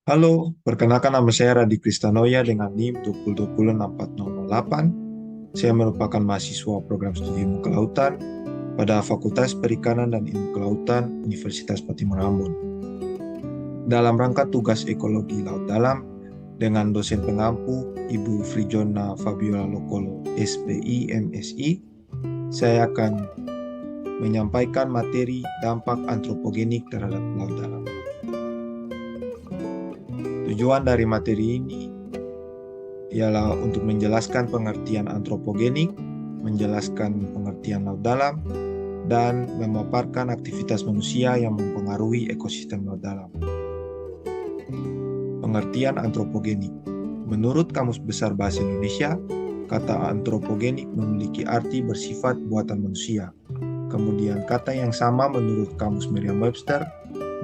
Halo, perkenalkan nama saya Radi Kristanoya dengan NIM 20206408. Saya merupakan mahasiswa program studi ilmu kelautan pada Fakultas Perikanan dan Ilmu Kelautan Universitas Patimura Ambon. Dalam rangka tugas ekologi laut dalam dengan dosen pengampu Ibu Frijona Fabiola Lokolo, SPI, MSI, saya akan menyampaikan materi dampak antropogenik terhadap laut dalam. Tujuan dari materi ini ialah untuk menjelaskan pengertian antropogenik, menjelaskan pengertian laut dalam, dan memaparkan aktivitas manusia yang mempengaruhi ekosistem laut dalam. Pengertian antropogenik. Menurut Kamus Besar Bahasa Indonesia, kata antropogenik memiliki arti bersifat buatan manusia. Kemudian kata yang sama menurut Kamus Merriam-Webster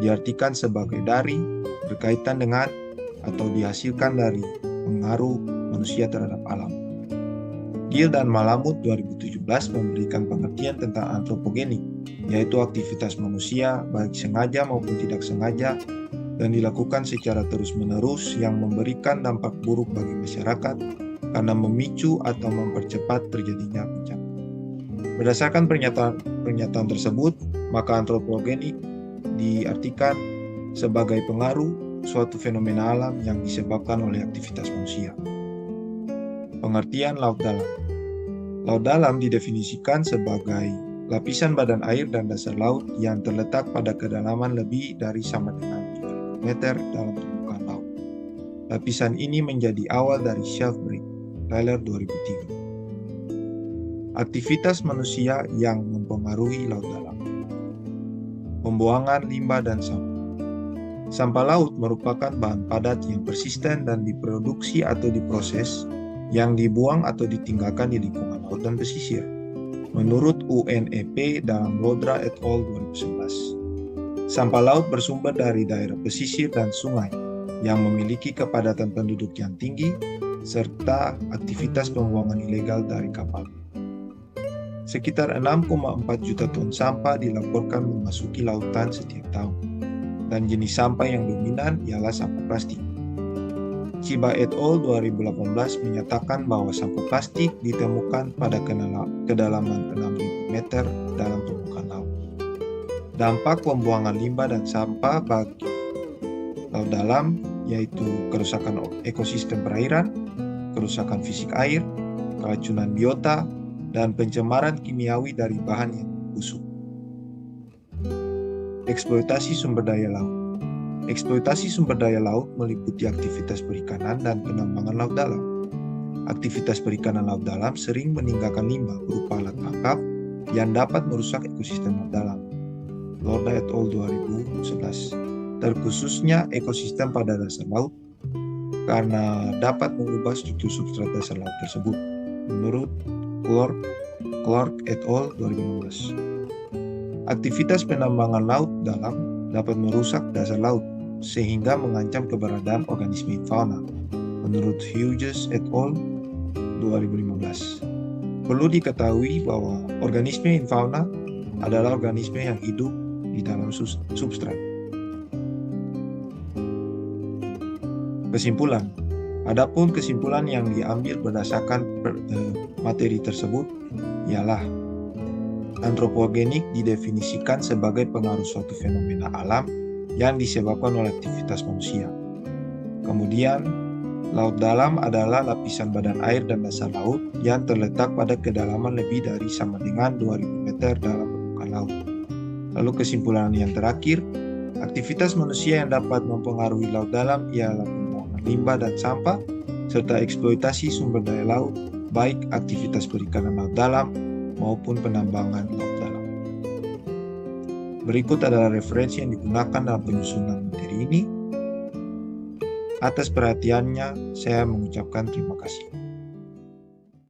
diartikan sebagai dari, berkaitan dengan, atau dihasilkan dari pengaruh manusia terhadap alam. Gill dan Malamud 2017 memberikan pengertian tentang antropogenik, yaitu aktivitas manusia baik sengaja maupun tidak sengaja dan dilakukan secara terus-menerus yang memberikan dampak buruk bagi masyarakat karena memicu atau mempercepat terjadinya bencana. Berdasarkan pernyataan tersebut, maka antropogenik diartikan sebagai pengaruh suatu fenomena alam yang disebabkan oleh aktivitas manusia. Pengertian laut dalam. Laut dalam didefinisikan sebagai lapisan badan air dan dasar laut yang terletak pada kedalaman lebih dari sama dengan 2.000 meter dalam permukaan laut. Lapisan ini menjadi awal dari shelf break, Tyler 2003. Aktivitas manusia yang mempengaruhi laut dalam. Pembuangan limbah dan sampah. Sampah laut merupakan bahan padat yang persisten dan diproduksi atau diproses, yang dibuang atau ditinggalkan di lingkungan laut dan pesisir. Menurut UNEP dalam Lodra et al. 2011, sampah laut bersumber dari daerah pesisir dan sungai yang memiliki kepadatan penduduk yang tinggi, serta aktivitas pembuangan ilegal dari kapal. Sekitar 6,4 juta ton sampah dilaporkan memasuki lautan setiap tahun, dan jenis sampah yang dominan ialah sampah plastik. Chiba et al. 2018 menyatakan bahwa sampah plastik ditemukan pada kedalaman 6.000 meter dalam permukaan laut. Dampak pembuangan limbah dan sampah bagi laut dalam yaitu kerusakan ekosistem perairan, kerusakan fisik air, keracunan biota, dan pencemaran kimiawi dari bahan yang busuk. Eksploitasi sumber daya laut. Eksploitasi sumber daya laut meliputi aktivitas perikanan dan penambangan laut dalam. Aktivitas perikanan laut dalam sering meninggalkan limbah berupa alat tangkap yang dapat merusak ekosistem laut dalam. Lorda et al. 2011. Terkhususnya ekosistem pada dasar laut karena dapat mengubah struktur substrat dasar laut tersebut. Menurut Clark et al. 2016. Aktivitas penambangan laut dalam dapat merusak dasar laut sehingga mengancam keberadaan organisme infauna. Menurut Hughes et al. 2015. Perlu diketahui bahwa organisme infauna adalah organisme yang hidup di dalam substrat. Kesimpulan. Adapun kesimpulan yang diambil berdasarkan materi tersebut ialah antropogenik didefinisikan sebagai pengaruh suatu fenomena alam yang disebabkan oleh aktivitas manusia. Kemudian, laut dalam adalah lapisan badan air dan dasar laut yang terletak pada kedalaman lebih dari sama dengan 2.000 meter dalam permukaan laut. Lalu kesimpulan yang terakhir, aktivitas manusia yang dapat mempengaruhi laut dalam ialah pembuangan limbah dan sampah, serta eksploitasi sumber daya laut, baik aktivitas perikanan laut dalam maupun penambangan laut dalam. Berikut adalah referensi yang digunakan dalam penyusunan materi ini. Atas perhatiannya, saya mengucapkan terima kasih.